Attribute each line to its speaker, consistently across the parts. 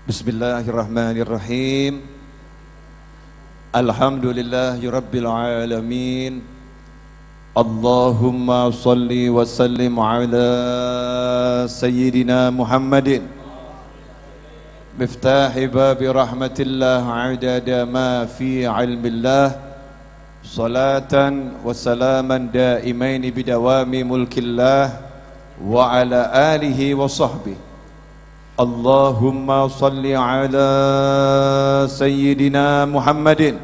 Speaker 1: Bismillahirrahmanirrahim. Alhamdulillahi rabbil alamin. Allahumma salli wa sallim ala sayyidina Muhammadin miftahi babi rahmatillah adada ma fi ilmillah, salatan wa salaman daimaini bidawami mulkillah wa ala alihi wa sahbihi. Allahumma salli ala sayyidina Muhammadin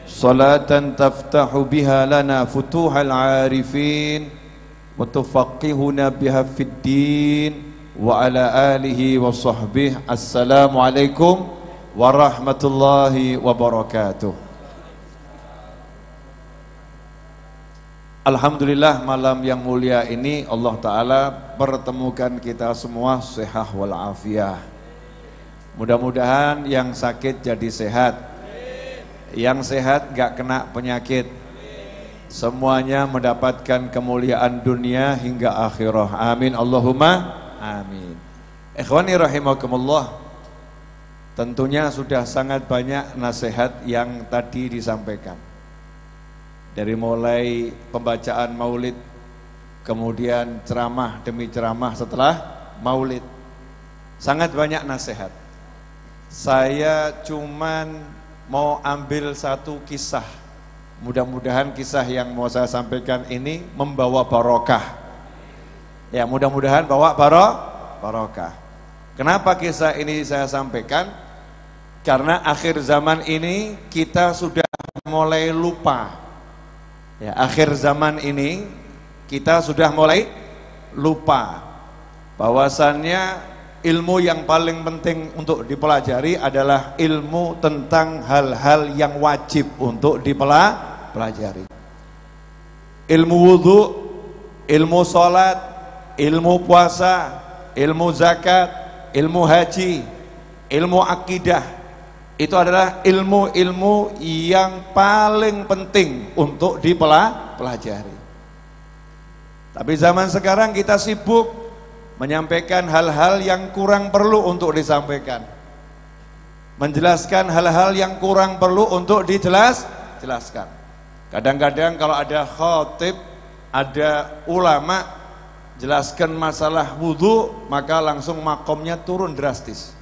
Speaker 1: salatan taftahu biha lana futuhal arifin wa tufaqihuna biha fid din wa ala alihi wa sahbihi. Assalamualaikum warahmatullahi wabarakatuh. Alhamdulillah, malam yang mulia ini Allah Ta'ala pertemukan kita semua sehat walafiat. Mudah-mudahan yang sakit jadi sehat, yang sehat gak kena penyakit, semuanya mendapatkan kemuliaan dunia hingga akhirah. Amin Allahumma amin. Ikhwani rahimakumullah, tentunya sudah sangat banyak nasihat yang tadi disampaikan. Dari mulai pembacaan maulid, kemudian ceramah demi ceramah setelah maulid, sangat banyak nasihat. Saya cuman mau ambil satu kisah. Mudah-mudahan kisah yang mau saya sampaikan ini membawa barokah. Ya, mudah-mudahan bawa barokah. Kenapa kisah ini saya sampaikan? Karena akhir zaman ini kita sudah mulai lupa. Ya, akhir zaman ini kita sudah mulai lupa bahwasannya ilmu yang paling penting untuk dipelajari adalah ilmu tentang hal-hal yang wajib untuk dipelajari. Ilmu wudhu, ilmu sholat, ilmu puasa, ilmu zakat, ilmu haji, ilmu akidah. Itu adalah ilmu-ilmu yang paling penting untuk dipelajari. Tapi zaman sekarang kita sibuk menyampaikan hal-hal yang kurang perlu untuk disampaikan, menjelaskan hal-hal yang kurang perlu untuk dijelaskan. Kadang-kadang kalau ada khatib, ada ulama jelaskan masalah wudhu, maka langsung makomnya turun drastis.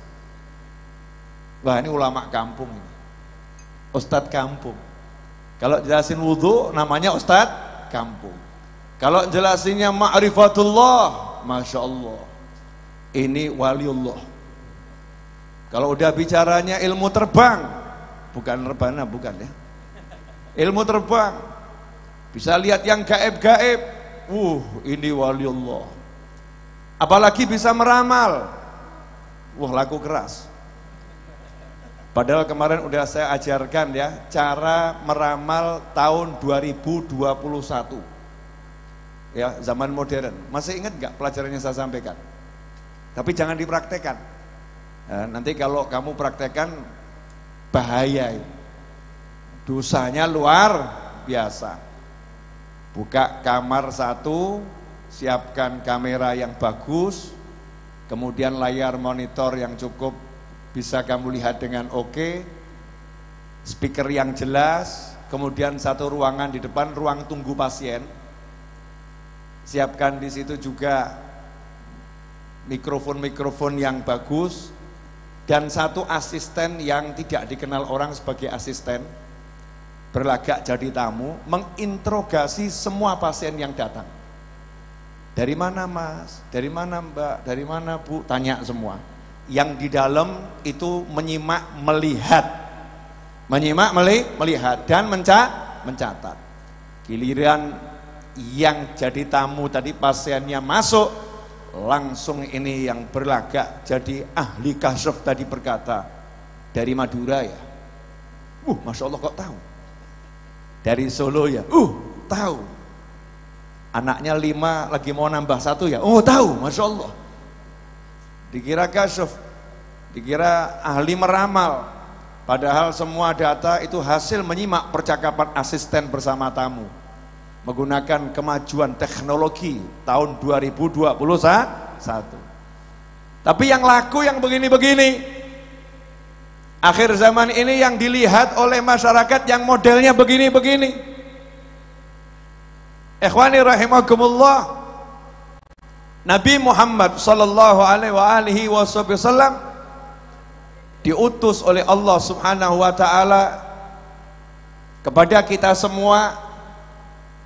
Speaker 1: Wah, ini ulama kampung ini, ustadz kampung. Kalau jelasin wudhu namanya ustadz kampung. Kalau jelasinnya ma'rifatullah, Masya Allah, ini waliullah. Kalau udah bicaranya ilmu terbang, bukan rebana, bukan ya, ilmu terbang, bisa lihat yang gaib-gaib, ini waliullah. Apalagi bisa meramal, laku keras. Padahal kemarin udah saya ajarkan ya, cara meramal tahun 2021. Ya, zaman modern. Masih ingat nggak pelajaran yang saya sampaikan? Tapi jangan dipraktekkan. Nanti kalau kamu praktekkan bahaya. Dosanya luar biasa. Buka kamar satu, siapkan kamera yang bagus, kemudian layar monitor yang cukup bisa kamu lihat dengan oke, speaker yang jelas, kemudian satu ruangan di depan, ruang tunggu pasien. Siapkan di situ juga mikrofon-mikrofon yang bagus dan satu asisten yang tidak dikenal orang sebagai asisten, berlagak jadi tamu, menginterogasi semua pasien yang datang. Dari mana Mas? Dari mana Mbak? Dari mana Bu? Tanya semua. Yang di dalam itu menyimak, melihat dan mencatat. Giliran yang jadi tamu tadi pasiennya masuk, langsung ini yang berlagak jadi ahli kasyaf tadi berkata, dari Madura ya? Masya Allah, kok tahu? Dari Solo ya? Tahu. Anaknya 5 lagi mau nambah 1 ya? Tahu, Masya Allah. Dikira kasyaf, dikira ahli meramal, padahal semua data itu hasil menyimak percakapan asisten bersama tamu menggunakan kemajuan teknologi tahun 2021. Tapi yang laku yang begini-begini. Akhir zaman ini yang dilihat oleh masyarakat yang modelnya begini-begini. Ikhwani rahimakumullah. Nabi Muhammad sallallahu alaihi wasallam diutus oleh Allah Subhanahu wa taala kepada kita semua.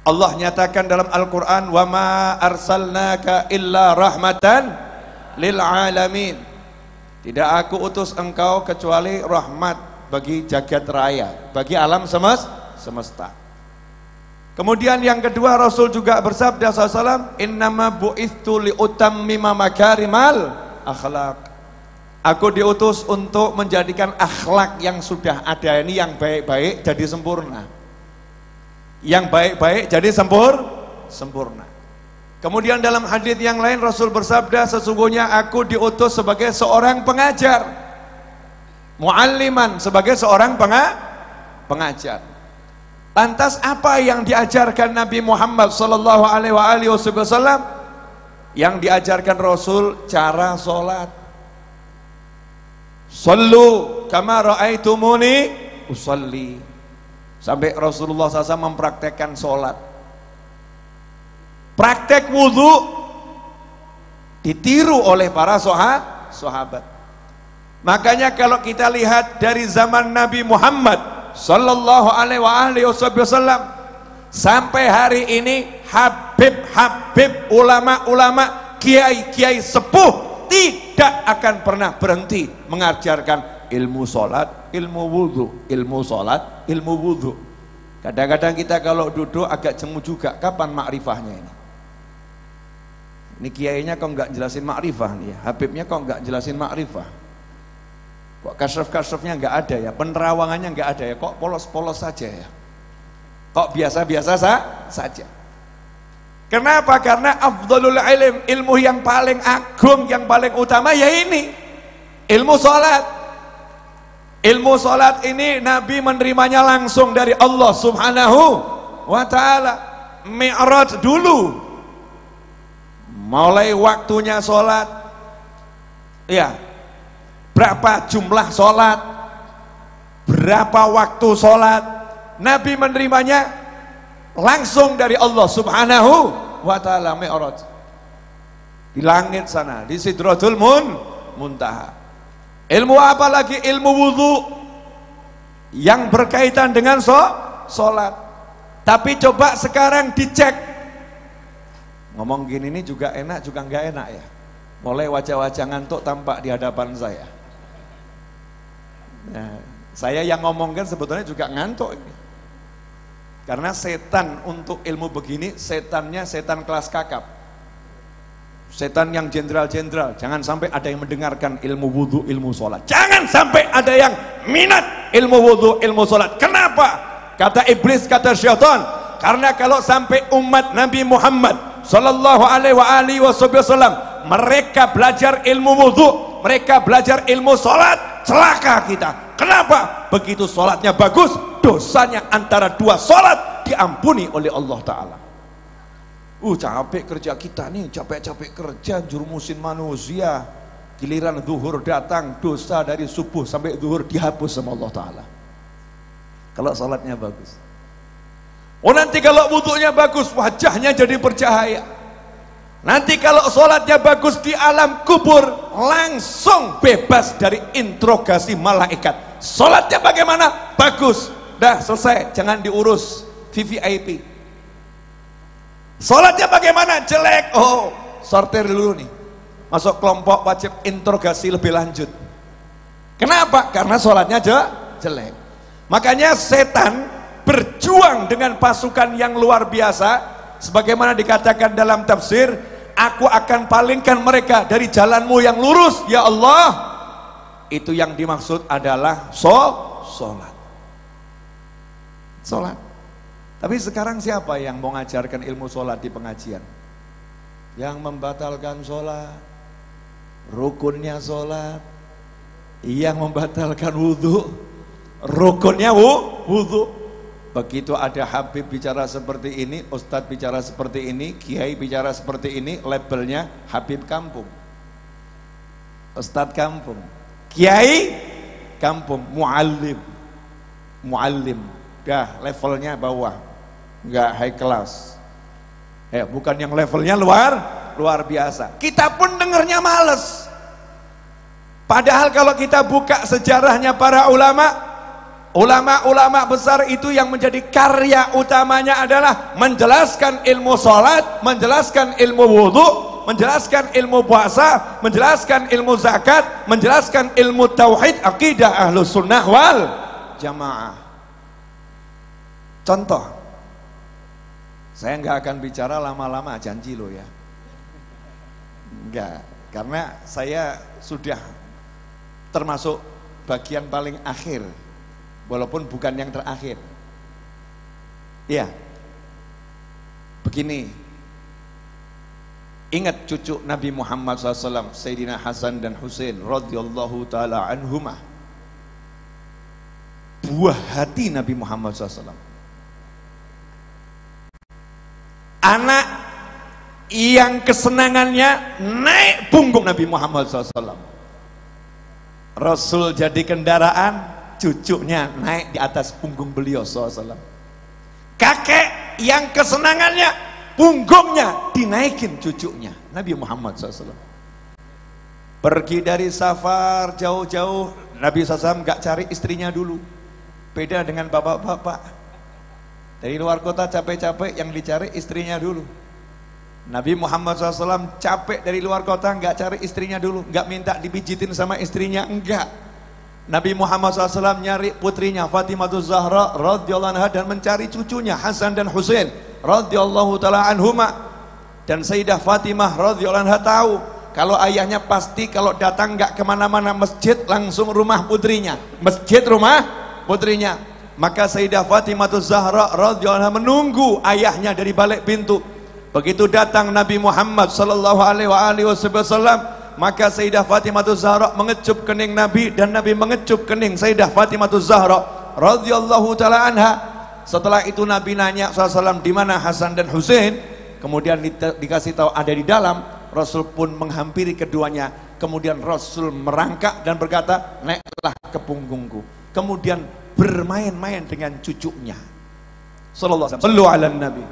Speaker 1: Allah nyatakan dalam Al-Qur'an, "Wa ma arsalnaka illa rahmatan lil alamin." Tidak aku utus engkau kecuali rahmat bagi jagat raya, bagi alam semesta. Kemudian yang kedua, Rasul juga bersabda sallallahu, "Innama bu'itsu liutammima makarimal akhlaq." Aku diutus untuk menjadikan akhlak yang sudah ada ini, yang baik-baik jadi sempurna. Yang baik-baik jadi sempurna. Kemudian dalam hadis yang lain Rasul bersabda, sesungguhnya aku diutus sebagai seorang pengajar, mualliman, sebagai seorang pengajar. Lantas apa yang diajarkan Nabi Muhammad sallallahu alaihi wasallam? Yang diajarkan Rasul cara sholat. Sallu kama ra'aitumuni usalli. Sampai Rasulullah SAW mempraktekkan sholat. Praktek wudhu ditiru oleh para sahabat. Makanya kalau kita lihat dari zaman Nabi Muhammad sallallahu alaihi wasallam sampai hari ini, habib-habib, ulama-ulama, kiai-kiai sepuh tidak akan pernah berhenti mengajarkan ilmu sholat, ilmu wudhu, ilmu sholat, ilmu wudhu. Kadang-kadang kita kalau duduk agak jemu juga, kapan makrifahnya ini? Ini kiainya kok nggak jelasin makrifah nih ya, habibnya kok nggak jelasin makrifah, kok kasraf-kasrafnya nggak ada ya, penerawangannya nggak ada ya, kok polos-polos saja ya, kok biasa-biasa saja. Kenapa? Karena afdhalul ilm, ilmu yang paling agung, yang paling utama ya ini, ilmu sholat. Ilmu sholat ini Nabi menerimanya langsung dari Allah Subhanahu wa ta'ala. Mi'raj dulu, mulai waktunya sholat, ya, berapa jumlah sholat, berapa waktu sholat, Nabi menerimanya langsung dari Allah Subhanahu wa ta'ala. Mi'raj di langit sana, di Sidratul Muntaha. Ilmu apa lagi? Ilmu wudhu yang berkaitan dengan sholat. Tapi coba sekarang dicek. Ngomong gini ini juga enak, juga nggak enak ya. Mulai wajah-wajah ngantuk tampak di hadapan saya. Nah, saya yang ngomongkan sebetulnya juga ngantuk ini. Karena setan untuk ilmu begini, setannya setan kelas kakap. Setan yang jenderal-jenderal. Jangan sampai ada yang mendengarkan ilmu wudhu, ilmu sholat. Jangan sampai ada yang minat ilmu wudhu, ilmu sholat. Kenapa? Kata iblis, kata syaitan, karena kalau sampai umat Nabi Muhammad sallallahu alaihi wasallam mereka belajar ilmu wudhu, mereka belajar ilmu sholat, celaka kita. Kenapa? Begitu sholatnya bagus, dosanya antara dua sholat diampuni oleh Allah Ta'ala. Capek kerja kita nih, capek-capek kerja, jurumusin manusia, giliran zuhur datang, dosa dari subuh sampai zuhur dihapus sama Allah Ta'ala. Kalau sholatnya bagus. Nanti kalau wudhunya bagus, wajahnya jadi bercahaya. Nanti kalau sholatnya bagus, di alam kubur langsung bebas dari interogasi malaikat. Sholatnya bagaimana? Bagus, dah selesai, jangan diurus VVIP. Sholatnya bagaimana? Jelek, sortir dulu nih, masuk kelompok wajib interogasi lebih lanjut. Kenapa? Karena sholatnya jelek. Makanya setan berjuang dengan pasukan yang luar biasa, sebagaimana dikatakan dalam tafsir, aku akan palingkan mereka dari jalanmu yang lurus ya Allah. Itu yang dimaksud adalah sholat. Tapi sekarang siapa yang mau mengajarkan ilmu sholat di pengajian? Yang membatalkan sholat, rukunnya sholat, yang membatalkan wudhu, rukunnya wudhu. Begitu ada habib bicara seperti ini, ustadz bicara seperti ini, kiai bicara seperti ini, labelnya habib kampung. Ustadz kampung, kiai kampung, muallim, dah levelnya bawah, nggak high class. Ya, bukan yang levelnya luar biasa. Kita pun dengernya males. Padahal kalau kita buka sejarahnya para ulama besar itu yang menjadi karya utamanya adalah menjelaskan ilmu sholat, menjelaskan ilmu wudhu, menjelaskan ilmu puasa, menjelaskan ilmu zakat, menjelaskan ilmu tauhid, akidah ahlus sunnah wal jamaah. Contoh, saya nggak akan bicara lama-lama, janji lo ya. Enggak, karena saya sudah termasuk bagian paling akhir, walaupun bukan yang terakhir. Iya, begini, ingat cucu Nabi Muhammad SAW, Sayyidina Hasan dan Husain radhiyallahu ta'ala anhumah, buah hati Nabi Muhammad SAW, anak yang kesenangannya naik punggung Nabi Muhammad SAW. Rasul jadi kendaraan, cucunya naik di atas punggung beliau SAW. Kakek yang kesenangannya punggungnya dinaikin cucunya Nabi Muhammad SAW. Pergi dari safar jauh-jauh, Nabi SAW gak cari istrinya dulu. Beda dengan bapak-bapak, dari luar kota capek-capek yang dicari istrinya dulu. Nabi Muhammad SAW capek dari luar kota, nggak cari istrinya dulu, nggak minta dipijitin sama istrinya, enggak. Nabi Muhammad SAW nyari putrinya Fatimah Zahra radhiyallahu anha dan mencari cucunya Hasan dan Husain radhiyallahu taala anhuma. Dan Sayyidah Fatimah radhiyallahu anha tahu kalau ayahnya pasti kalau datang nggak kemana-mana masjid, langsung rumah putrinya, masjid rumah putrinya. Maka Sayyidah Fatimah Zahra radhiyallahu anha menunggu ayahnya dari balik pintu. Begitu datang Nabi Muhammad sallallahu alaihi wasallam, maka Sayyidah Fatimah Zahra mengecup kening Nabi dan Nabi mengecup kening Sayyidah Fatimah Zahra radhiyallahu taala anha. Setelah itu Nabi nanya SAW, di mana Hasan dan Husain? Kemudian dikasih tahu ada di dalam. Rasul pun menghampiri keduanya. Kemudian Rasul merangkak dan berkata, naiklah ke punggungku. Kemudian bermain-main dengan cucunya. Sallallahu alaihi wasallam. Sallu ala Nabi.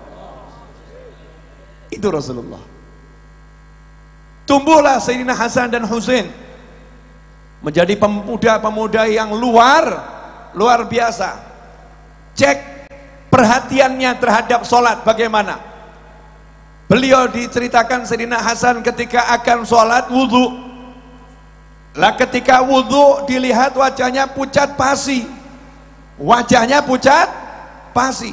Speaker 1: Itu Rasulullah. Tumbuhlah Sayyidina Hasan dan Husain menjadi pemuda-pemuda yang luar biasa. Cek perhatiannya terhadap sholat bagaimana. Beliau diceritakan Sayyidina Hasan ketika akan sholat wudhu. Lah ketika wudhu dilihat wajahnya pucat pasi. Wajahnya pucat pasi.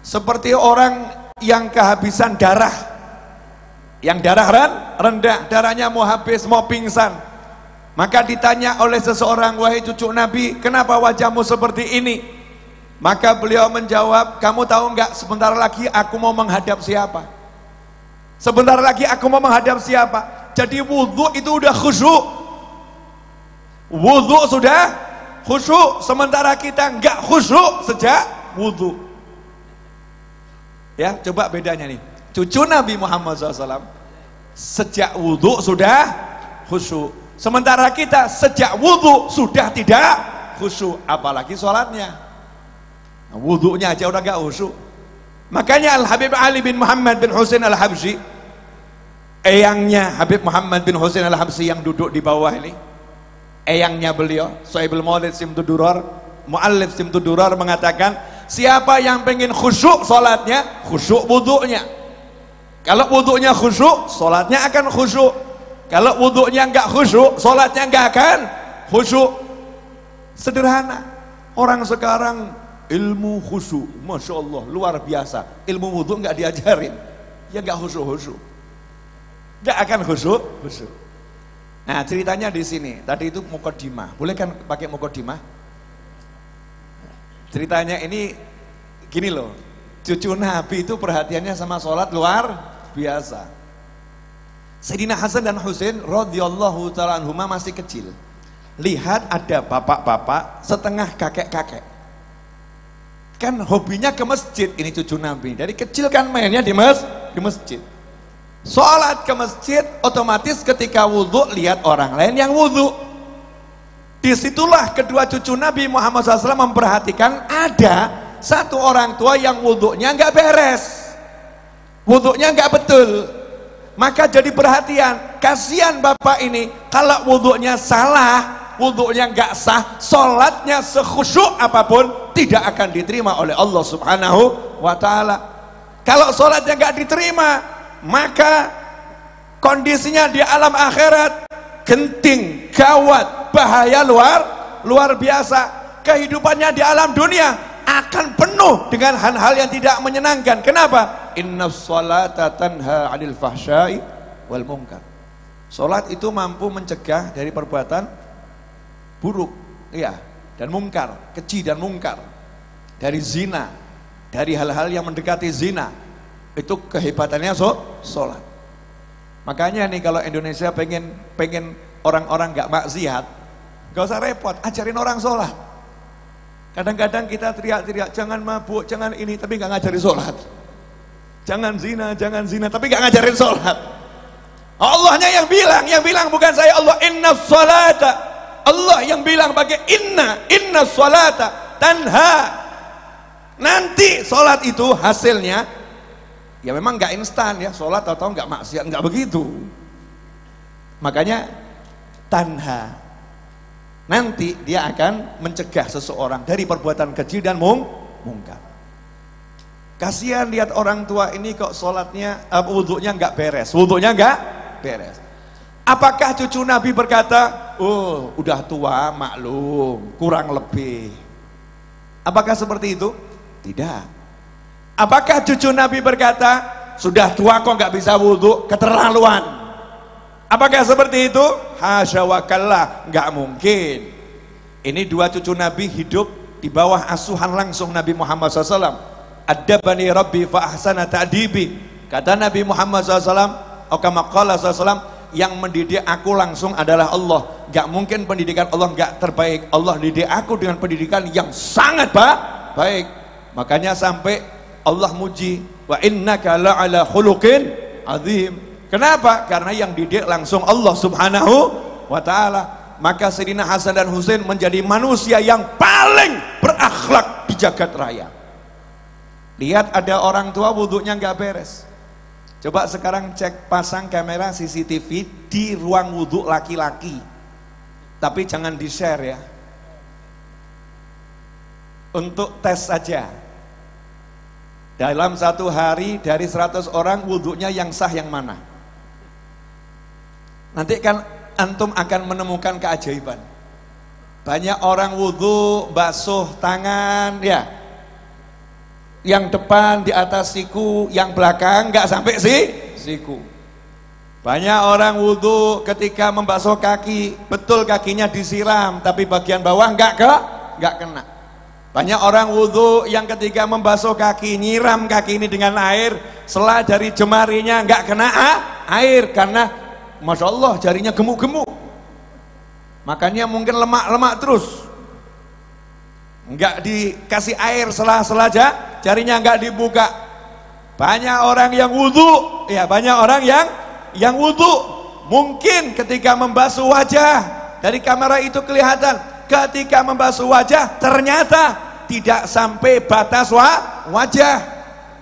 Speaker 1: Seperti orang yang kehabisan darah, yang darah rendah, darahnya mau habis, mau pingsan. Maka ditanya oleh seseorang, wahai cucu Nabi, kenapa wajahmu seperti ini? Maka beliau menjawab, kamu tahu enggak, sebentar lagi aku mau menghadap siapa? Sebentar lagi aku mau menghadap siapa? Jadi wudhu itu udah khusyuk, wudhu sudah khusyuk, sementara kita enggak khusyuk sejak wudhu. Ya, coba bedanya nih. Cucu Nabi Muhammad SAW sejak wudhu sudah khusyuk, sementara kita sejak wudhu sudah tidak khusyuk, apalagi sholatnya. Nah, wudhunya aja udah gak khusyuk. Makanya Al-Habib Ali bin Muhammad bin Husain Al-Habsyi, eyangnya Habib Muhammad bin Husain Al-Habsyi yang duduk di bawah ini, eyangnya beliau, Sahibul Maulid Simtud Durar, Muallif Simtud Durar mengatakan, siapa yang pengen khusyuk sholatnya, khusyuk wudhunya. Kalau wudhunya khusyuk, sholatnya akan khusyuk. Kalau wudhunya enggak khusyuk, sholatnya enggak akan khusyuk. Sederhana. Orang sekarang ilmu khusyuk, Masya Allah, luar biasa. Ilmu wudhu enggak diajarin, ya enggak khusyuk-khusyuk, enggak akan khusyuk. Nah ceritanya di sini. Tadi itu muqaddimah, boleh kan pakai muqaddimah? Ceritanya ini gini loh, cucu Nabi itu perhatiannya sama sholat luar biasa. Sayyidina Hasan dan Husain radhiyallahu ta'ala anhuma masih kecil. Lihat ada bapak-bapak setengah kakek-kakek. Kan hobinya ke masjid ini cucu Nabi. Dari kecil kan mainnya di masjid. Sholat ke masjid, otomatis ketika wudhu lihat orang lain yang wudhu. Disitulah kedua cucu Nabi Muhammad SAW memperhatikan ada satu orang tua yang wudhunya nggak beres, wudhunya nggak betul. Maka jadi perhatian, kasihan bapak ini kalau wudhunya salah, wudhunya nggak sah, sholatnya sekhusyuk apapun tidak akan diterima oleh Allah Subhanahu wa ta'ala. Kalau sholatnya nggak diterima, maka kondisinya di alam akhirat genting, gawat, bahaya luar biasa. Kehidupannya di alam dunia akan penuh dengan hal-hal yang tidak menyenangkan. Kenapa? Innas sholata tanha 'anil fahsya'i wal munkar. Salat itu mampu mencegah dari perbuatan buruk, ya, dan mungkar, keji dan mungkar, dari zina, dari hal-hal yang mendekati zina. Itu kehebatannya salat. Makanya nih kalau Indonesia pengen orang-orang gak maksiat, gak usah repot, ajarin orang sholat. Kadang-kadang kita teriak-teriak, jangan mabuk, jangan ini, tapi gak ngajarin sholat. Jangan zina, tapi gak ngajarin sholat. Allahnya yang bilang bukan saya. Allah, inna sholata, Allah yang bilang pakai inna sholata tanha. Nanti sholat itu hasilnya ya memang nggak instan ya, sholat atau nggak maksiat, nggak begitu. Makanya tanha, nanti dia akan mencegah seseorang dari perbuatan keji dan mungkar. Kasihan lihat orang tua ini kok sholatnya, wudhunya nggak beres, Apakah cucu Nabi berkata, oh udah tua maklum, kurang lebih? Apakah seperti itu? Tidak. Apakah cucu Nabi berkata, sudah tua kok nggak bisa wudhu, keterlaluan? Apakah seperti itu? Hasya wa kallah, nggak mungkin. Ini dua cucu Nabi hidup di bawah asuhan langsung Nabi Muhammad SAW. Adabani Rabbi fa ahsana ta'dibi. Kata Nabi Muhammad SAW, kama qala SAW, yang mendidik aku langsung adalah Allah. Nggak mungkin pendidikan Allah nggak terbaik. Allah didik aku dengan pendidikan yang sangat baik. Makanya sampai Allah muji, wa innaka la'ala khuluqin azim. Kenapa? Karena yang didik langsung Allah Subhanahu wa ta'ala. Maka Sayyidina Hasan dan Husain menjadi manusia yang paling berakhlak di jagat raya. Lihat ada orang tua wudhunya nggak beres. Coba sekarang cek, pasang kamera CCTV di ruang wudhu laki-laki. Tapi jangan di-share ya. Untuk tes saja. Dalam satu hari dari 100 orang wudhunya yang sah yang mana? Nanti kan antum akan menemukan keajaiban. Banyak orang wudhu basuh tangan ya, yang depan di atas siku, yang belakang nggak sampai siku. Banyak orang wudhu ketika membasuh kaki, betul kakinya disiram tapi bagian bawah nggak kena. Banyak orang wudhu yang ketika membasuh kaki, nyiram kaki ini dengan air, setelah dari jemarinya nggak kena air karena Masya Allah jarinya gemuk-gemuk. Makanya mungkin lemak-lemak terus, nggak dikasih air setelah jarinya nggak dibuka. Banyak orang yang wudhu, ya banyak orang yang wudhu mungkin ketika membasuh wajah, dari kamera itu kelihatan. Ketika membasuh wajah ternyata tidak sampai batas wajah,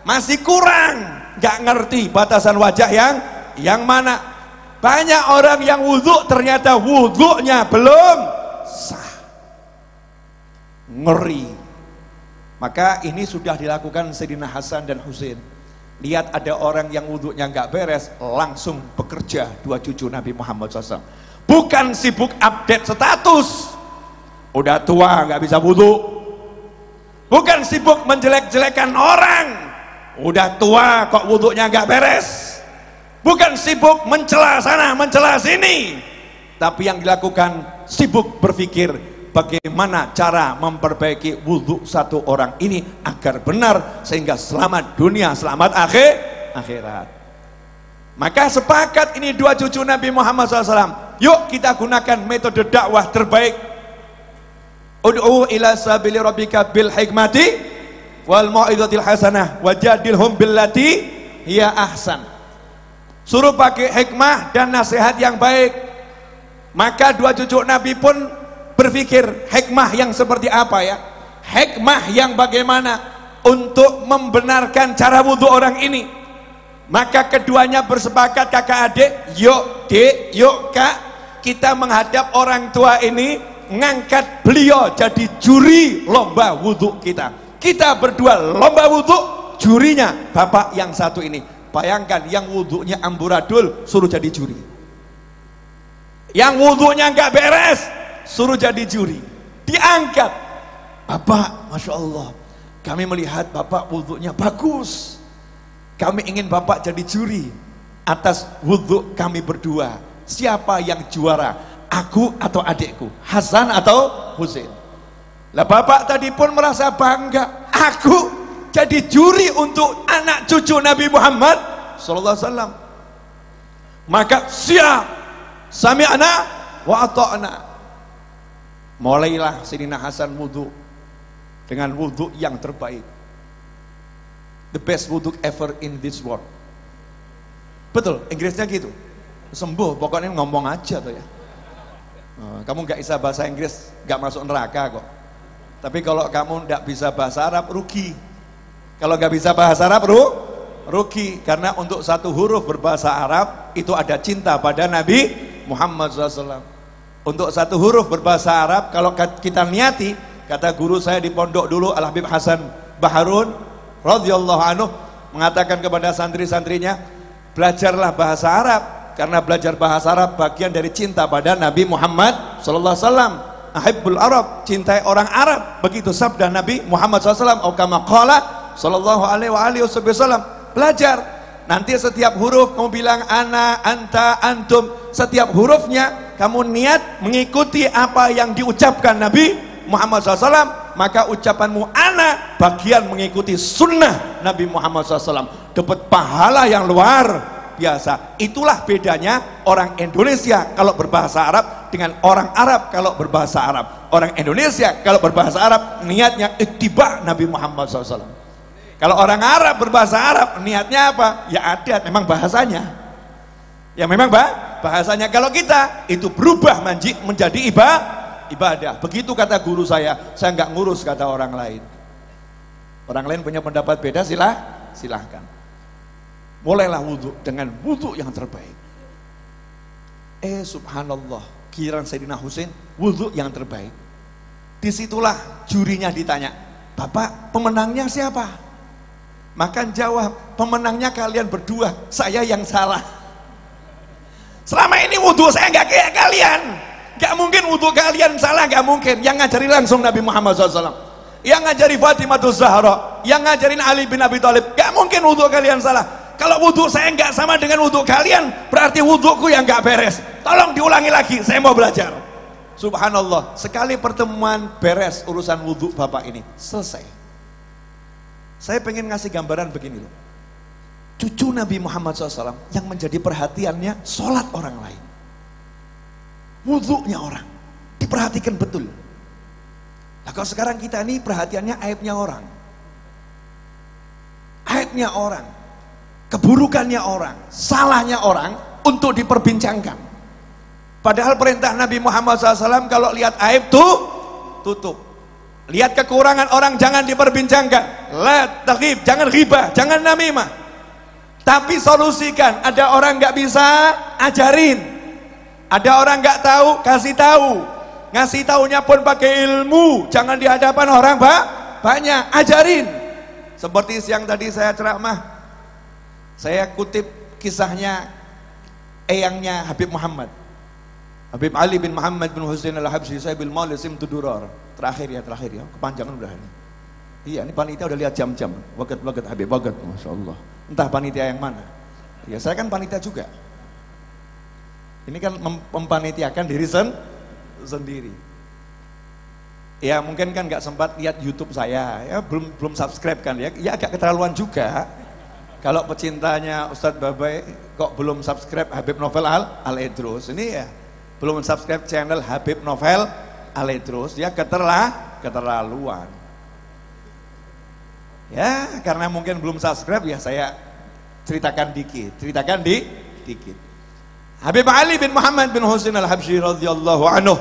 Speaker 1: masih kurang, nggak ngerti batasan wajah yang mana. Banyak orang yang wudhu ternyata wudhunya belum sah, ngeri. Maka ini sudah dilakukan Sayyidina Hasan dan Husain. Lihat ada orang yang wudhunya nggak beres, langsung bekerja dua cucu Nabi Muhammad SAW. Bukan sibuk update status, udah tua nggak bisa wudhu. Bukan sibuk menjelek-jelekan orang, udah tua kok wudhunya nggak beres. Bukan sibuk mencela sana mencela sini, tapi yang dilakukan sibuk berpikir bagaimana cara memperbaiki wudhu satu orang ini agar benar sehingga selamat dunia selamat akhirat. Maka sepakat ini dua cucu Nabi Muhammad SAW, yuk kita gunakan metode dakwah terbaik. Ud'u ila sabili rabbika bil hikmati wal mau'izatil hasanah wajadilhum billati hiya ahsan. suruh pakai hikmah dan nasihat yang baik. Maka dua cucu Nabi pun berpikir hikmah yang seperti apa ya, hikmah yang bagaimana untuk membenarkan cara wudhu orang ini. Maka keduanya bersepakat, kakak adik, yuk dek, yuk kak, kita menghadap orang tua ini, ngangkat beliau jadi juri lomba wudhu kita. Kita berdua lomba wudhu, jurinya bapak yang satu ini. Bayangkan, yang wudhunya amburadul suruh jadi juri, yang wudhunya nggak beres suruh jadi juri. Diangkat, bapak, masya Allah, kami melihat bapak wudhunya bagus, kami ingin bapak jadi juri atas wudhu kami berdua. Siapa yang juara, aku atau adikku, Hasan atau Husain? Lah bapak tadi pun merasa bangga, aku jadi juri untuk anak cucu Nabi Muhammad sallallahu alaihi wasallam. Maka siap, sami'na wa ata'na. Mulailah Sayyidina Hasan wudhu dengan wudhu yang terbaik, the best wudhu ever in this world. Betul, Inggrisnya gitu. Sembuh, pokoknya ngomong aja tuh ya. Kamu nggak bisa bahasa Inggris, nggak masuk neraka kok. Tapi kalau kamu tidak bisa bahasa Arab, rugi. Kalau nggak bisa bahasa Arab, rugi. Karena untuk satu huruf berbahasa Arab itu ada cinta pada Nabi Muhammad SAW. Untuk satu huruf berbahasa Arab, kalau kita niati, kata guru saya di pondok dulu, Al Habib Hasan Baharun radhiyallahu anhu, mengatakan kepada santri-santrinya, belajarlah bahasa Arab, karena belajar bahasa Arab bagian dari cinta pada Nabi Muhammad SAW. Ahibbul Arab, cintai orang Arab, begitu sabda Nabi Muhammad SAW. Atau kama qala sallallahu alaihi wasallam. Belajar, nanti setiap huruf kamu bilang ana, anta, antum. Setiap hurufnya kamu niat mengikuti apa yang diucapkan Nabi Muhammad SAW, maka ucapanmu ana bagian mengikuti sunnah Nabi Muhammad SAW, dapat pahala yang luar biasa. Itulah bedanya orang Indonesia kalau berbahasa Arab dengan orang Arab kalau berbahasa Arab. Orang Indonesia kalau berbahasa Arab niatnya ittiba Nabi Muhammad SAW. Kalau orang Arab berbahasa Arab niatnya apa? Ya adat, memang bahasanya. Ya memang bahasanya. Kalau kita itu berubah menjadi ibadah. Begitu kata guru saya nggak ngurus kata orang lain. Orang lain punya pendapat beda, silahkan. Mulailah wudhu dengan wudhu yang terbaik. Subhanallah, giliran Sayyidina Husain wudhu yang terbaik. Disitulah jurinya ditanya, bapak pemenangnya siapa? Maka jawab, pemenangnya kalian berdua, saya yang salah. Selama ini wudhu saya nggak kayak kalian, nggak mungkin wudhu kalian salah, nggak mungkin. Yang ngajari langsung Nabi Muhammad SAW, yang ngajari Fatimah Zahra, yang ngajarin Ali bin Abi Thalib, nggak mungkin wudhu kalian salah. Kalau wudhu saya nggak sama dengan wudhu kalian, berarti wudhuku yang nggak beres. Tolong diulangi lagi, saya mau belajar. Subhanallah, sekali pertemuan beres urusan wudhu bapak ini, selesai. Saya pengen ngasih gambaran begini loh. Cucu Nabi Muhammad SAW yang menjadi perhatiannya sholat orang lain, wudhunya orang, diperhatikan betul. Nah kalau sekarang kita ini perhatiannya aibnya orang, keburukannya orang, salahnya orang untuk diperbincangkan. Padahal perintah Nabi Muhammad SAW kalau lihat aib tuh tutup. Lihat kekurangan orang jangan diperbincangkan. La taghib, jangan ghibah, jangan namimah. Tapi solusikan. Ada orang nggak bisa, ajarin. Ada orang nggak tahu, kasih tahu. Ngasih taunya pun pakai ilmu, jangan di hadapan orang banyak, ajarin. Seperti siang tadi saya ceramah, saya kutip kisahnya eyangnya Habib Muhammad, Habib Ali bin Muhammad bin Husain al-Habsyi Sahibil Malisim Tudurar. Terakhir ya, kepanjangan udah ini. Iya, ini panitia udah lihat jam-jam. Wagat Habib, wagat, Masya Allah. Entah panitia yang mana. Ya saya kan panitia juga. Ini kan mempanitiakan diri sendiri. Ya mungkin kan nggak sempat lihat YouTube saya, ya belum subscribe kan ya. Ya agak keterlaluan juga. Kalau pecintanya Ustadz Babai kok belum subscribe Habib Novel Al-Idrus, ini ya belum subscribe channel Habib Novel Al-Idrus, ya keterlaluan. Ya karena mungkin belum subscribe ya saya ceritakan dikit. Habib Ali bin Muhammad bin Husain al-Habsyi radhiyallahu anhu,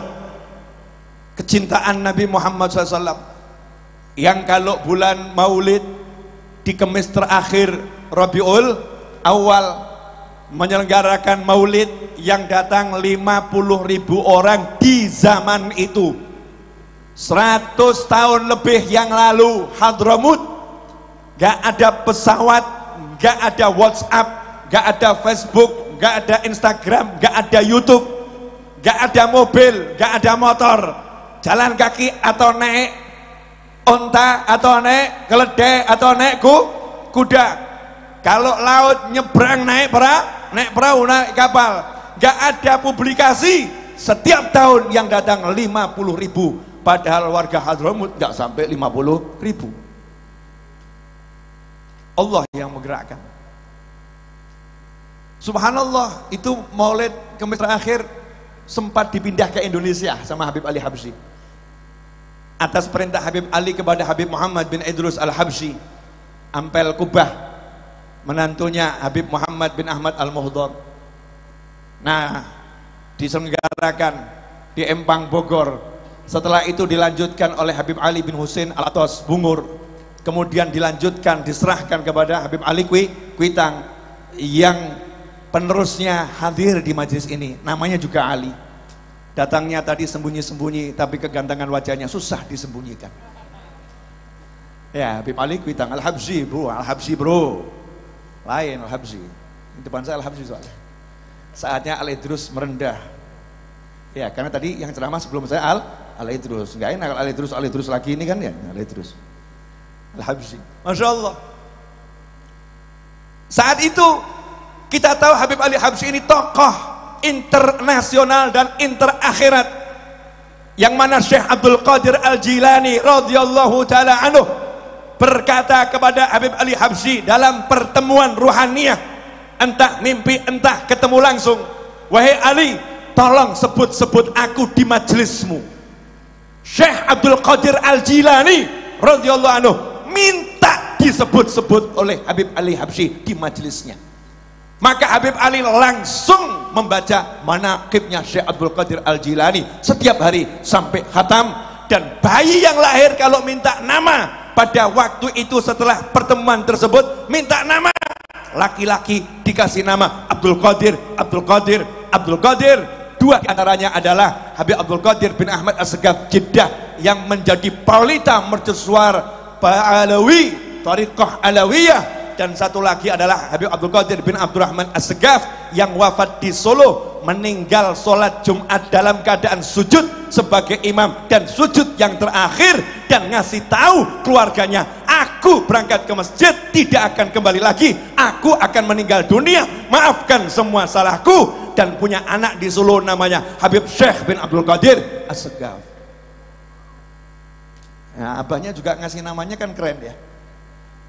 Speaker 1: kecintaan Nabi Muhammad SAW, yang kalau bulan Maulid di Kemis terakhir Rabiul Awal menyelenggarakan Maulid yang datang 50.000 orang di zaman itu. 100 tahun lebih yang lalu Hadramut, gak ada pesawat, gak ada WhatsApp, gak ada Facebook, gak ada Instagram, gak ada YouTube, gak ada mobil, gak ada motor, jalan kaki atau naik onta atau naik keledai atau naik kuda. Kalau laut nyebrang naik perahu, naik kapal. Gak ada publikasi. Setiap tahun yang datang 50.000, padahal warga Hadramut gak sampai 50.000. Allah yang menggerakkan. Subhanallah, itu Maulid Kemis terakhir sempat dipindah ke Indonesia sama Habib Ali Habsyi. Atas perintah Habib Ali kepada Habib Muhammad bin Idrus al-Habsyi, Ampel Kubah, menantunya Habib Muhammad bin Ahmad al-Muhdar. Nah, diselenggarakan di Empang, Bogor. Setelah itu dilanjutkan oleh Habib Ali bin Husain al-Atas Bungur. Kemudian dilanjutkan, diserahkan kepada Habib Ali Kuitang, yang penerusnya hadir di majelis ini. Namanya juga Ali. Datangnya tadi sembunyi-sembunyi, tapi kegantengan wajahnya susah disembunyikan. Ya, Habib Ali Kuitang al-Habsyi bro, al-Habsyi bro. Lain al-Habsyi. Di depan saya al-Habsyi soalnya. Saatnya Al-Idrus merendah. Ya, karena tadi yang ceramah sebelum saya Al-Idrus. Enggak enak Al-Idrus lagi ini kan ya, Al-Idrus. Al-Habsyi. Masya Allah. Saat itu kita tahu Habib Ali Habsyi ini tokoh internasional dan interakhirat, yang mana Syekh Abdul Qadir Al-Jilani radhiyallahu taala anhu berkata kepada Habib Ali Habsyi dalam pertemuan ruhaniyah, entah mimpi entah ketemu langsung, wahai Ali, tolong sebut-sebut aku di majelismu. Syekh Abdul Qadir Al-Jilani radhiyallahu anhu minta disebut-sebut oleh Habib Ali Habsyi di majelisnya. Maka Habib Ali langsung membaca manaqibnya Syekh Abdul Qadir Al-Jilani setiap hari sampai khatam. Dan bayi yang lahir kalau minta nama pada waktu itu setelah pertemuan tersebut, minta nama laki-laki dikasih nama Abdul Qadir, Abdul Qadir, Abdul Qadir. Dua diantaranya adalah Habib Abdul Qadir bin Ahmad As-Segaf Jeddah, yang menjadi paulita mercusuar Alawi, Thariqah Alawiyah. Dan satu lagi adalah Habib Abdul Qadir bin Abdurrahman As-Segaf, yang wafat di Solo, meninggal sholat Jumat dalam keadaan sujud sebagai imam, dan sujud yang terakhir, dan ngasih tahu keluarganya, aku berangkat ke masjid tidak akan kembali lagi, aku akan meninggal dunia, maafkan semua salahku. Dan punya anak di Solo namanya Habib Syekh bin Abdul Qadir As-Segaf. Nah, abahnya juga ngasih namanya kan keren ya.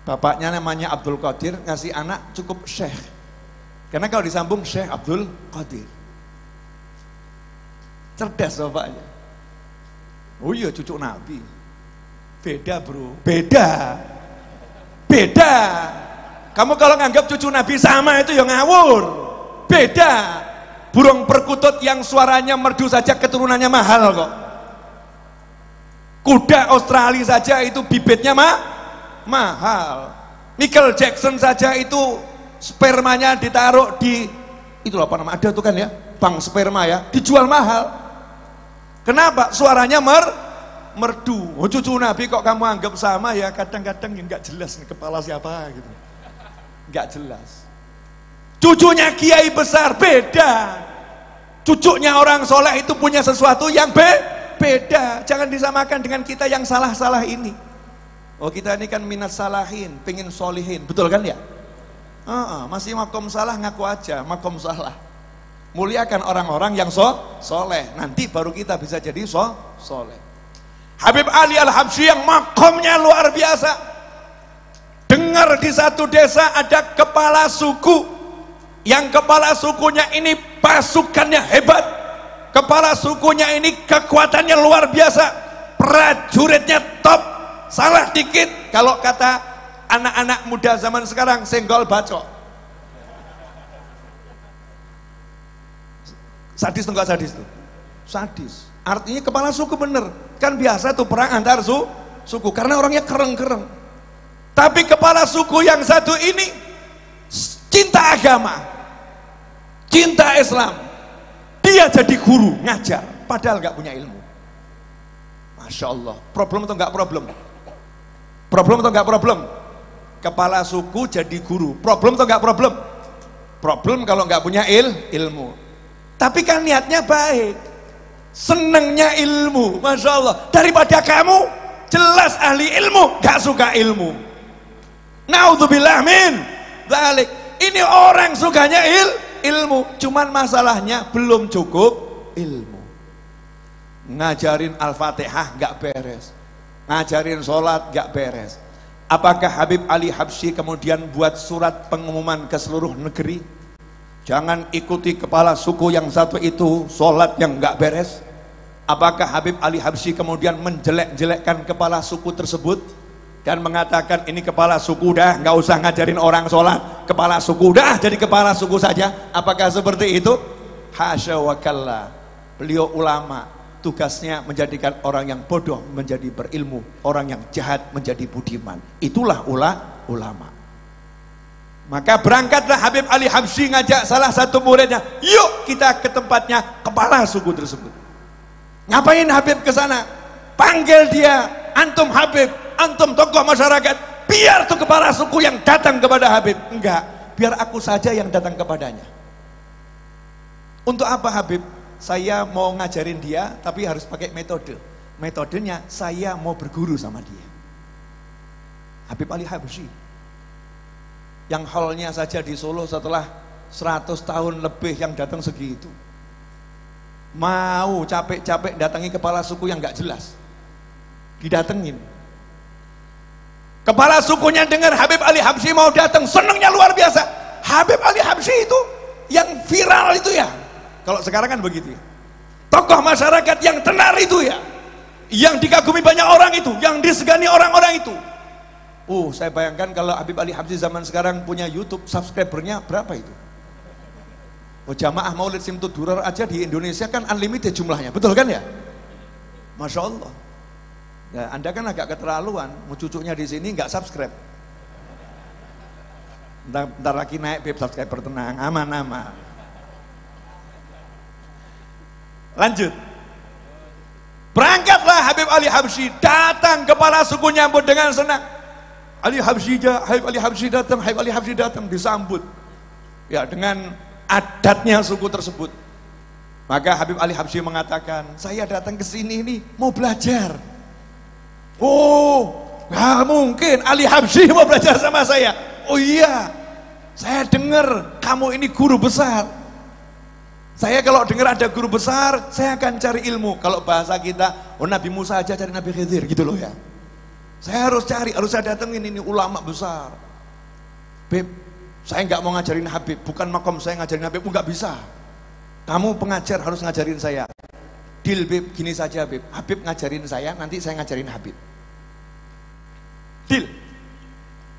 Speaker 1: Bapaknya namanya Abdul Qadir, ngasih anak cukup Syekh. Karena kalau disambung Syekh Abdul Qadir. Cerdas bapaknya. Oh iya, cucu Nabi. Beda bro, beda. Beda. Kamu kalau nganggap cucu Nabi sama itu ya ngawur. Beda. Burung perkutut yang suaranya merdu saja keturunannya mahal kok. Kuda Australia saja itu bibitnya mahal. Michael Jackson saja itu spermanya ditaruh di itu apa nama, ada tuh kan ya, bank sperma ya, dijual mahal. Kenapa? Suaranya merdu. Oh, cucu Nabi kok kamu anggap sama ya, kadang-kadang ya nggak jelas nih kepala siapa gitu, nggak jelas. Cucunya kiai besar beda, cucunya orang soleh itu punya sesuatu yang beda. Jangan disamakan dengan kita yang salah-salah ini. Oh, kita ini kan minas salahin, pengen solihin, betul kan ya? Masih makom salah ngaku aja, makom salah. Muliakan orang-orang yang soleh, nanti baru kita bisa jadi soleh. Habib Ali Al-Habsyi yang makomnya luar biasa. Dengar di satu desa ada kepala suku, yang kepala sukunya ini pasukannya hebat, kepala sukunya ini kekuatannya luar biasa, prajuritnya top, salah dikit kalau kata anak-anak muda zaman sekarang senggol bacok. Sadis atau enggak sadis tuh? Sadis. Artinya kepala suku bener. Kan biasa tuh perang antar suku karena orangnya kereng-kereng. Tapi kepala suku yang satu ini cinta agama, cinta Islam. Dia jadi guru ngajar padahal nggak punya ilmu. Masya Allah. Problem atau enggak problem? Problem atau enggak problem? Kepala suku jadi guru. Problem atau enggak problem? Problem kalau enggak punya ilmu. Tapi kan niatnya baik. Senengnya ilmu. Masya Allah. Daripada kamu jelas ahli ilmu enggak suka ilmu. Naudzubillah min dzalik. Ini orang sukanya ilmu. Cuman masalahnya belum cukup ilmu. Ngajarin Al-Fatihah enggak beres. Ngajarin sholat gak beres. Apakah Habib Ali Habsyi kemudian buat surat pengumuman ke seluruh negeri? Jangan ikuti kepala suku yang satu itu sholat yang gak beres. Apakah Habib Ali Habsyi kemudian menjelek-jelekkan kepala suku tersebut dan mengatakan ini kepala suku dah gak usah ngajarin orang sholat, kepala suku dah jadi kepala suku saja? Apakah seperti itu? Hasya wa kalla. Beliau ulama, tugasnya menjadikan orang yang bodoh menjadi berilmu, orang yang jahat menjadi budiman. Itulah ulama. Maka berangkatlah Habib Ali Habsyi ngajak salah satu muridnya, yuk kita ke tempatnya kepala suku tersebut. Ngapain Habib ke sana? Panggil dia, antum Habib, antum tokoh masyarakat, biar tuh kepala suku yang datang kepada Habib. Enggak, biar aku saja yang datang kepadanya. Untuk apa Habib? Saya mau ngajarin dia tapi harus pakai metode. Metodenya saya mau berguru sama dia. Habib Ali Habsyi yang hallnya saja di Solo setelah 100 tahun lebih yang datang segitu, mau capek-capek datangi kepala suku yang gak jelas, didatengin. Kepala sukunya dengar Habib Ali Habsyi mau datang, senangnya luar biasa. Habib Ali Habsyi itu yang viral itu ya, kalau sekarang kan begitu ya. Tokoh masyarakat yang tenar itu ya, yang dikagumi banyak orang itu, yang disegani orang-orang itu. Saya bayangkan kalau Habib Ali Habsyi zaman sekarang punya YouTube, subscribernya berapa itu? Jamaah Maulid Simtud Durar aja di Indonesia kan unlimited jumlahnya, betul kan ya? Masya Allah. Ya, Anda kan agak keterlaluan, mau cucunya di sini nggak subscribe. Bentar lagi naik Beb, subscriber, tenang, aman-aman. Lanjut. Berangkatlah Habib Ali Habsyi, datang kepala suku nyambut dengan senang. Habib Ali Habsyi datang, Habib Ali Habsyi datang, disambut ya dengan adatnya suku tersebut. Maka Habib Ali Habsyi mengatakan, saya datang ke sini ini mau belajar. Nggak mungkin Ali Habsyi mau belajar sama saya. Oh iya, saya dengar kamu ini guru besar. Saya kalau dengar ada guru besar, saya akan cari ilmu. Kalau bahasa kita, Nabi Musa aja cari Nabi Khidir gitu loh ya. Saya harus cari, harus saya datengin ini ulama besar. Beb, saya nggak mau ngajarin Habib, bukan makom saya ngajarin Habib, nggak bisa. Kamu pengajar harus ngajarin saya. Deal Beb, gini saja Beb, Habib ngajarin saya, nanti saya ngajarin Habib. Deal.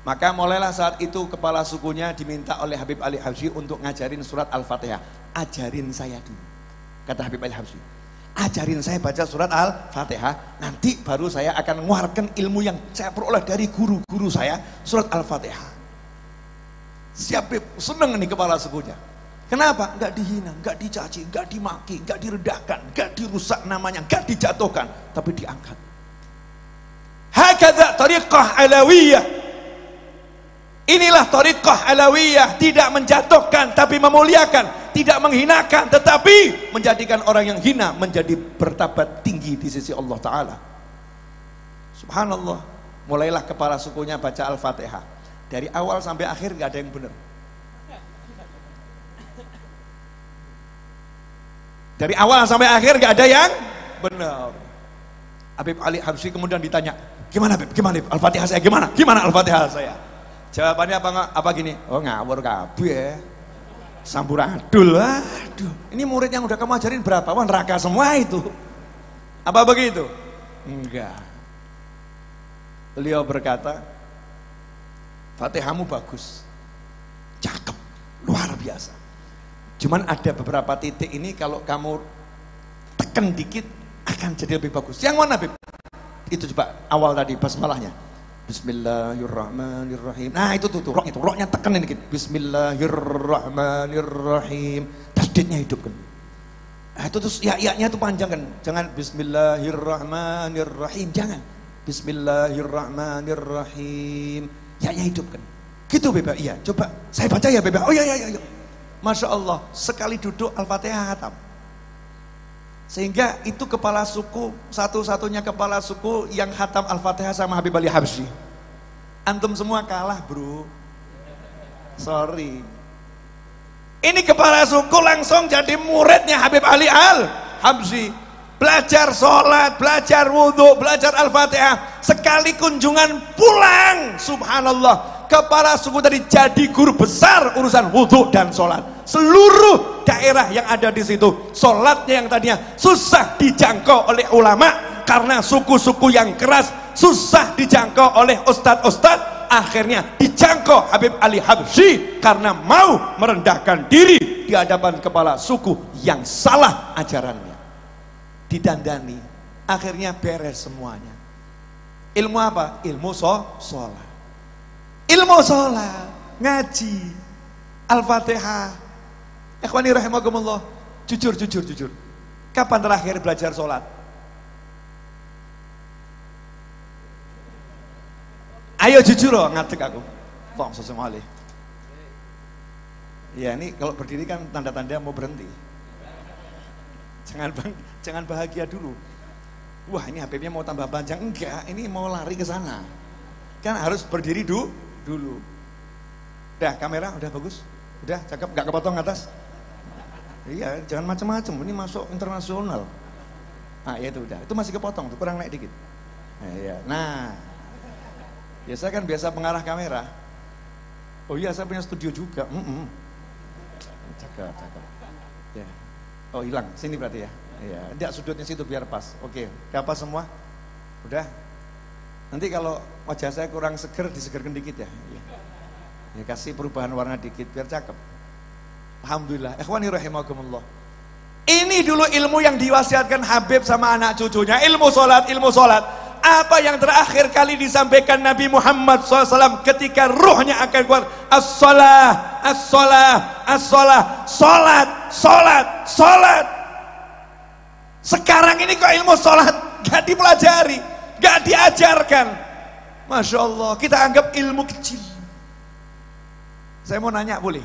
Speaker 1: Maka mulailah saat itu kepala sukunya diminta oleh Habib Ali Habsyi untuk ngajarin surat Al-Fatihah. Ajarin saya dulu, kata Habib Ali Habsyi. Ajarin saya baca surat Al-Fatihah, nanti baru saya akan mengeluarkan ilmu yang saya peroleh dari guru-guru saya, surat Al-Fatihah. Siap Beb, seneng nih kepala sukunya. Kenapa? Enggak dihina, enggak dicaci, enggak dimaki, enggak direndahkan, enggak dirusak namanya, enggak dijatuhkan, tapi diangkat. Hakadha tariqah alawiyah. Inilah tariqah alawiyah, tidak menjatuhkan tapi memuliakan, tidak menghinakan tetapi menjadikan orang yang hina menjadi bertabat tinggi di sisi Allah Ta'ala. Subhanallah. Mulailah kepala sukunya baca Al-Fatihah, dari awal sampai akhir gak ada yang benar. Dari awal sampai akhir gak ada yang benar. Habib Ali Habsyi kemudian ditanya, gimana Habib? Gimana Al-Fatihah saya? Gimana Al-Fatihah saya? Jawabannya apa gini? Ngawur kabeh ya. Samburadul. Aduh, ini murid yang udah kamu ajarin berapa? Wah, neraka semua itu. Apa begitu? Enggak. Beliau berkata, Fatihahmu bagus, cakep, luar biasa. Cuman ada beberapa titik ini kalau kamu tekan dikit akan jadi lebih bagus. Yang mana, Beb? Itu coba awal tadi basmalahnya. Bismillahirrahmanirrahim. Nah itu tuh roknya tekenin dikit. Bismillahirrahmanirrahim. Tasdidnya hidupkan. Nah itu terus ya-nya tuh panjang kan. Jangan Bismillahirrahmanirrahim. Jangan. Bismillahirrahmanirrahim. Ya-nya hidupkan. Gitu, Beb. Iya, coba saya baca ya, Beb. Oh iya. Masya Allah, sekali duduk Al-Fatihah khatam. Sehingga itu kepala suku, satu-satunya kepala suku yang khatam Al-Fatihah sama Habib Ali Habsyi. Antum semua kalah, bro. Sorry. Ini kepala suku langsung jadi muridnya Habib Ali Al-Habsyi. Belajar sholat, belajar wudhu, belajar Al-Fatihah. Sekali kunjungan pulang, subhanallah. Kepala suku tadi jadi guru besar urusan wudhu dan sholat. Seluruh daerah yang ada di situ, sholatnya yang tadinya susah dijangkau oleh ulama karena suku-suku yang keras, susah dijangkau oleh ustadz-ustadz, akhirnya dijangkau Habib Ali Habsyi karena mau merendahkan diri di hadapan kepala suku yang salah ajarannya. Didandani, akhirnya beres semuanya. Ilmu apa? Ilmu sholat. Ilmu sholat, ngaji, Al-Fatihah. Ikhwani rahimakumullah, jujur. Kapan terakhir belajar sholat? Ayo jujur loh, ngadeg aku. Tolong sesama alih. Ya ini kalau berdiri kan tanda-tanda mau berhenti. Jangan bahagia dulu. Wah ini HP-nya mau tambah panjang. Enggak, ini mau lari ke sana. Kan harus berdiri dulu. Udah kamera udah bagus, udah cakep, nggak kepotong atas. Iya, jangan macam-macam, ini masuk internasional. Nah ya itu udah, itu masih kepotong, kurang naik dikit. Nah saya kan biasa pengarah kamera. Oh iya, saya punya studio juga. Cakep. Ya. Oh hilang, sini berarti ya. Iya, tidak sudutnya situ biar pas. Oke, udah pas semua? Udah. Nanti kalau wajah saya kurang seger, disegerkan dikit ya. Ya kasih perubahan warna dikit biar cakep. Alhamdulillah. Ikhwani rahimakumullah. Ini dulu ilmu yang diwasiatkan Habib sama anak cucunya, ilmu sholat. Apa yang terakhir kali disampaikan Nabi Muhammad SAW ketika ruhnya akan keluar? Sholat. Sekarang ini kok ilmu sholat gak dipelajari, gak diajarkan. Masya Allah, kita anggap ilmu kecil. Saya mau nanya boleh?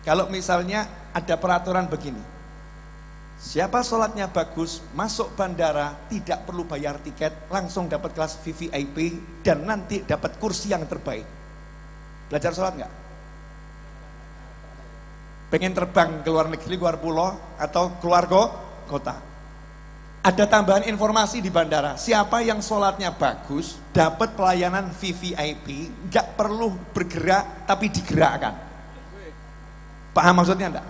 Speaker 1: Kalau misalnya ada peraturan begini, siapa sholatnya bagus, masuk bandara, tidak perlu bayar tiket, langsung dapat kelas VVIP, dan nanti dapat kursi yang terbaik. Belajar sholat nggak? Pengen terbang ke luar negeri, keluar pulau, atau keluar kota? Ada tambahan informasi di bandara, siapa yang sholatnya bagus, dapat pelayanan VVIP, nggak perlu bergerak, tapi digerakkan. Paham maksudnya enggak?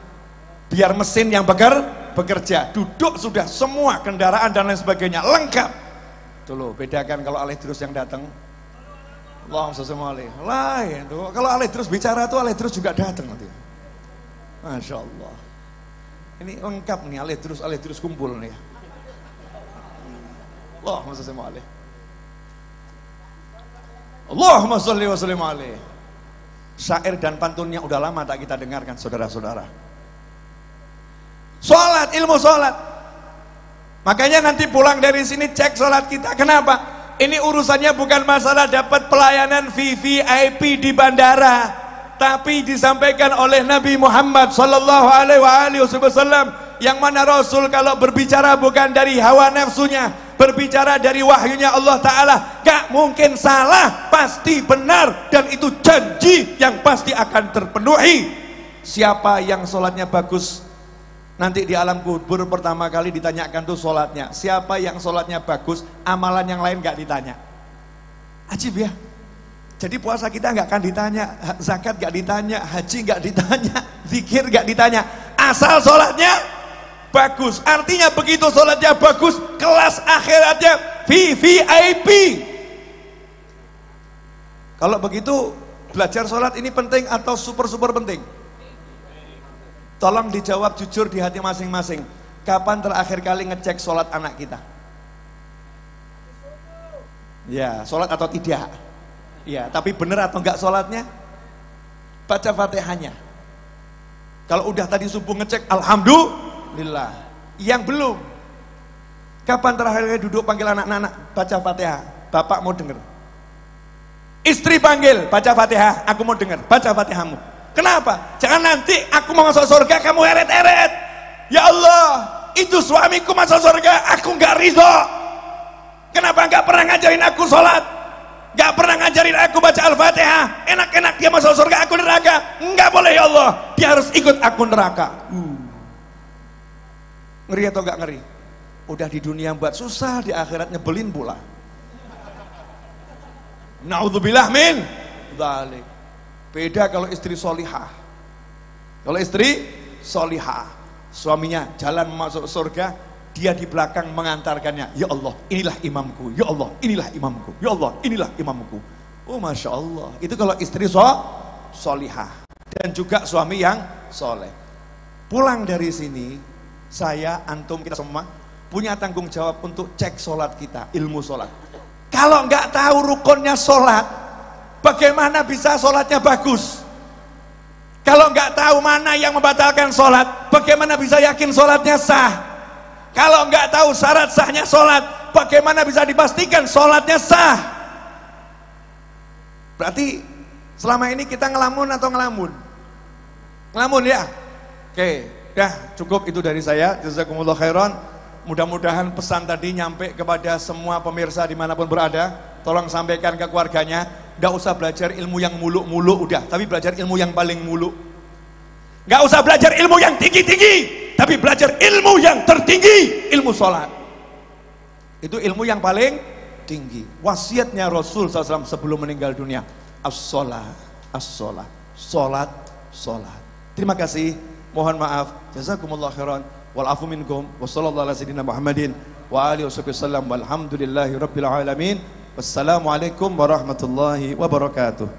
Speaker 1: Biar mesin yang bekerja, duduk sudah semua kendaraan dan lain sebagainya lengkap. Tuh loh, bedakan kalau alih terus yang datang. Allahumma sholli alaihi. Lain tuh, kalau alih terus bicara tuh alih terus juga datang nanti. Masya Allah. Ini lengkap nih, alih terus kumpul nih. Allahumma sholli alaihi. Allahumma sholli wa sallim alaihi. Syair dan pantunnya udah lama tak kita dengarkan saudara-saudara. Sholat, ilmu sholat. Makanya nanti pulang dari sini cek sholat kita. Kenapa? Ini urusannya bukan masalah dapat pelayanan VVIP di bandara, tapi disampaikan oleh Nabi Muhammad sallallahu alaihi wasallam, yang mana Rasul kalau berbicara bukan dari hawa nafsunya, berbicara dari wahyunya Allah Ta'ala, gak mungkin salah, pasti benar, dan itu janji yang pasti akan terpenuhi. Siapa yang sholatnya bagus, nanti di alam kubur pertama kali ditanyakan tuh sholatnya. Siapa yang sholatnya bagus, amalan yang lain gak ditanya. Ajib ya. Jadi puasa kita gak akan ditanya, zakat gak ditanya, haji gak ditanya, zikir gak ditanya, asal sholatnya bagus. Artinya begitu sholatnya bagus, kelas akhiratnya VVIP. Kalau begitu belajar sholat ini penting atau super penting? Tolong dijawab jujur di hati masing-masing. Kapan terakhir kali ngecek sholat anak kita? Ya, sholat atau tidak? Ya, tapi benar atau enggak sholatnya? Baca Fatihahnya. Kalau udah tadi subuh ngecek, alhamdulillah. Yang belum, kapan terakhir kali duduk panggil anak-anak baca Fatihah? Bapak mau dengar. Istri panggil, baca Fatihah, aku mau dengar, baca Fatihahmu. Kenapa? Jangan nanti aku mau masuk surga kamu eret-eret. Ya Allah, itu suamiku masuk surga, aku nggak ridho. Kenapa nggak pernah ngajarin aku sholat? Nggak pernah ngajarin aku baca Al-Fatihah. Enak-enak dia masuk surga, aku neraka. Nggak boleh ya Allah, dia harus ikut aku neraka. Ngeri atau nggak ngeri? Udah di dunia buat susah, di akhirat nyebelin pula. Naudzubillah min dzalik. Beda kalau istri solihah. Kalau istri solihah, suaminya jalan masuk surga, dia di belakang mengantarkannya. Ya Allah, inilah imamku. Ya Allah, inilah imamku. Ya Allah, inilah imamku. Oh Masya Allah. Itu kalau istri solihah. Dan juga suami yang soleh. Pulang dari sini, saya, antum, kita semua punya tanggung jawab untuk cek sholat kita, ilmu sholat. Kalau nggak tahu rukunnya sholat, bagaimana bisa sholatnya bagus? Kalau nggak tahu mana yang membatalkan sholat, bagaimana bisa yakin sholatnya sah? Kalau nggak tahu syarat sahnya sholat, bagaimana bisa dipastikan sholatnya sah? Berarti selama ini kita ngelamun atau ngelamun? Ngelamun ya? Oke, dah cukup itu dari saya. Jazakumullah khairan. Mudah-mudahan pesan tadi nyampe kepada semua pemirsa dimanapun berada. Tolong sampaikan ke keluarganya. Gak usah belajar ilmu yang muluk-muluk udah, tapi belajar ilmu yang paling muluk. Gak usah belajar ilmu yang tinggi-tinggi, tapi belajar ilmu yang tertinggi, ilmu sholat. Itu ilmu yang paling tinggi. Wasiatnya Rasul SAW sebelum meninggal dunia, as-sholat, as-sholat, sholat, sholat. Terima kasih, mohon maaf, jazakumullah khairan, wal afu minkum, wa sallallahu ala sayyidina Muhammadin wa alihi wasallam, walhamdulillahi rabbil alamin. Wassalamualaikum warahmatullahi wabarakatuh.